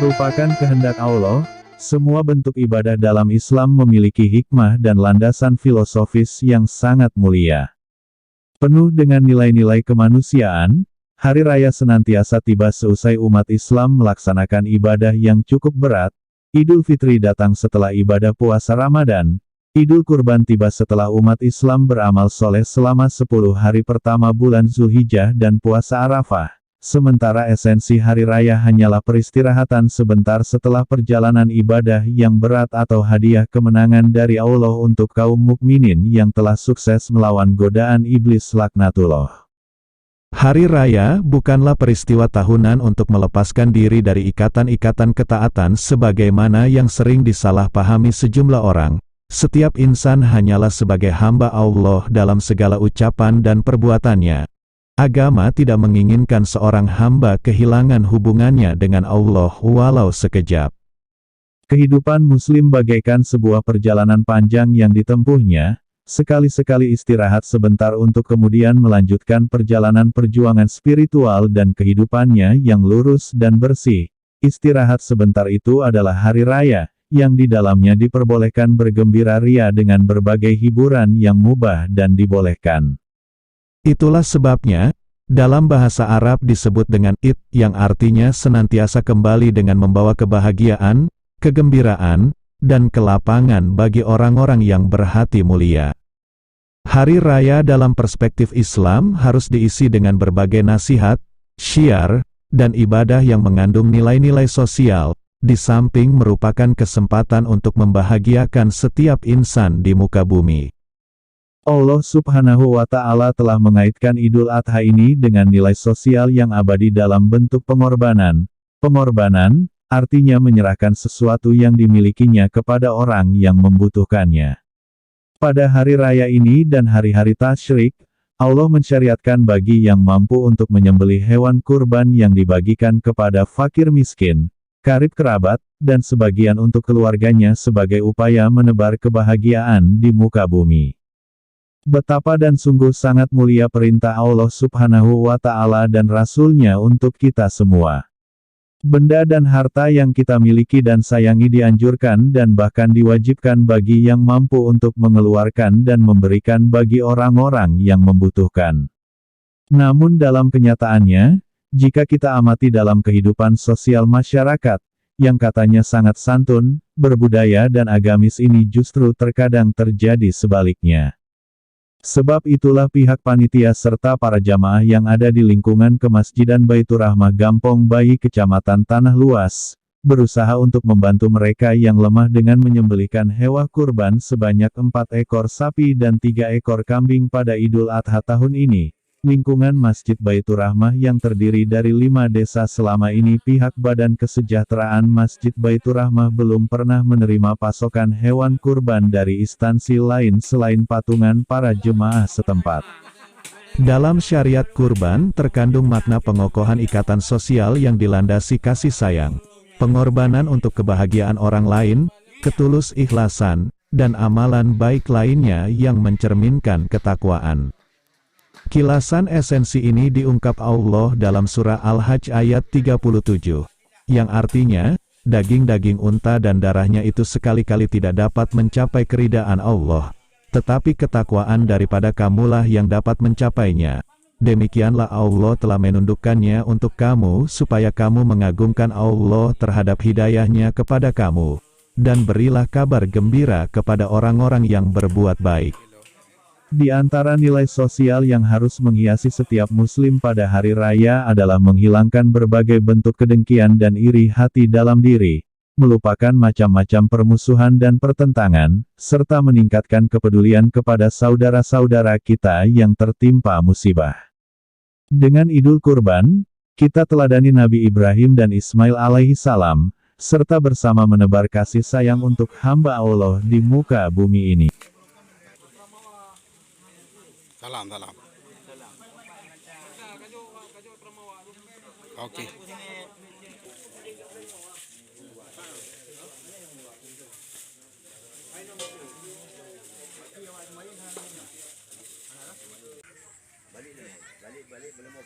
merupakan kehendak Allah. Semua bentuk ibadah dalam Islam memiliki hikmah dan landasan filosofis yang sangat mulia. Penuh dengan nilai-nilai kemanusiaan, Hari Raya senantiasa tiba seusai umat Islam melaksanakan ibadah yang cukup berat. Idul Fitri datang setelah ibadah puasa Ramadan. Idul Kurban tiba setelah umat Islam beramal soleh selama 10 hari pertama bulan Zulhijjah dan puasa Arafah. Sementara esensi hari raya hanyalah peristirahatan sebentar setelah perjalanan ibadah yang berat atau hadiah kemenangan dari Allah untuk kaum mukminin yang telah sukses melawan godaan iblis laknatullah. Hari raya bukanlah peristiwa tahunan untuk melepaskan diri dari ikatan-ikatan ketaatan sebagaimana yang sering disalahpahami sejumlah orang. Setiap insan hanyalah sebagai hamba Allah dalam segala ucapan dan perbuatannya. Agama tidak menginginkan seorang hamba kehilangan hubungannya dengan Allah walau sekejap. Kehidupan Muslim bagaikan sebuah perjalanan panjang yang ditempuhnya, sekali-sekali istirahat sebentar untuk kemudian melanjutkan perjalanan perjuangan spiritual dan kehidupannya yang lurus dan bersih. Istirahat sebentar itu adalah hari raya, yang di dalamnya diperbolehkan bergembira ria dengan berbagai hiburan yang mubah dan dibolehkan. Itulah sebabnya, dalam bahasa Arab disebut dengan Id, yang artinya senantiasa kembali dengan membawa kebahagiaan, kegembiraan, dan kelapangan bagi orang-orang yang berhati mulia. Hari raya dalam perspektif Islam harus diisi dengan berbagai nasihat, syiar, dan ibadah yang mengandung nilai-nilai sosial, di samping merupakan kesempatan untuk membahagiakan setiap insan di muka bumi. Allah Subhanahu wa Ta'ala telah mengaitkan Idul Adha ini dengan nilai sosial yang abadi dalam bentuk pengorbanan. Pengorbanan, artinya menyerahkan sesuatu yang dimilikinya kepada orang yang membutuhkannya. Pada hari raya ini dan hari-hari tasyrik, Allah mensyariatkan bagi yang mampu untuk menyembelih hewan kurban yang dibagikan kepada fakir miskin, karib kerabat, dan sebagian untuk keluarganya sebagai upaya menebar kebahagiaan di muka bumi. Betapa dan sungguh sangat mulia perintah Allah Subhanahu wa Ta'ala dan Rasul-Nya untuk kita semua. Benda dan harta yang kita miliki dan sayangi dianjurkan dan bahkan diwajibkan bagi yang mampu untuk mengeluarkan dan memberikan bagi orang-orang yang membutuhkan. Namun dalam kenyataannya, jika kita amati dalam kehidupan sosial masyarakat, yang katanya sangat santun, berbudaya dan agamis ini justru terkadang terjadi sebaliknya. Sebab itulah pihak panitia serta para jamaah yang ada di lingkungan Kemasjidan Baitur Rahmah Gampong Bayi Kecamatan Tanah Luas, berusaha untuk membantu mereka yang lemah dengan menyembelihkan hewan kurban sebanyak 4 ekor sapi dan 3 ekor kambing pada Idul Adha tahun ini. Lingkungan Masjid Baitur Rahmah yang terdiri dari 5 desa selama ini pihak Badan Kesejahteraan Masjid Baitur Rahmah belum pernah menerima pasokan hewan kurban dari instansi lain selain patungan para jemaah setempat. Dalam syariat kurban terkandung makna pengokohan ikatan sosial yang dilandasi kasih sayang, pengorbanan untuk kebahagiaan orang lain, ketulus ikhlasan, dan amalan baik lainnya yang mencerminkan ketakwaan. Kilasan esensi ini diungkap Allah dalam surah Al-Hajj ayat 37, yang artinya, daging-daging unta dan darahnya itu sekali-kali tidak dapat mencapai keridaan Allah, tetapi ketakwaan daripada kamulah yang dapat mencapainya. Demikianlah Allah telah menundukkannya untuk kamu supaya kamu mengagungkan Allah terhadap hidayahnya kepada kamu, dan berilah kabar gembira kepada orang-orang yang berbuat baik. Di antara nilai sosial yang harus menghiasi setiap muslim pada hari raya adalah menghilangkan berbagai bentuk kedengkian dan iri hati dalam diri, melupakan macam-macam permusuhan dan pertentangan, serta meningkatkan kepedulian kepada saudara-saudara kita yang tertimpa musibah. Dengan Idul Kurban, kita teladani Nabi Ibrahim dan Ismail alaihi salam, serta bersama menebar kasih sayang untuk hamba Allah di muka bumi ini. Salam. Oke. Balik belum mau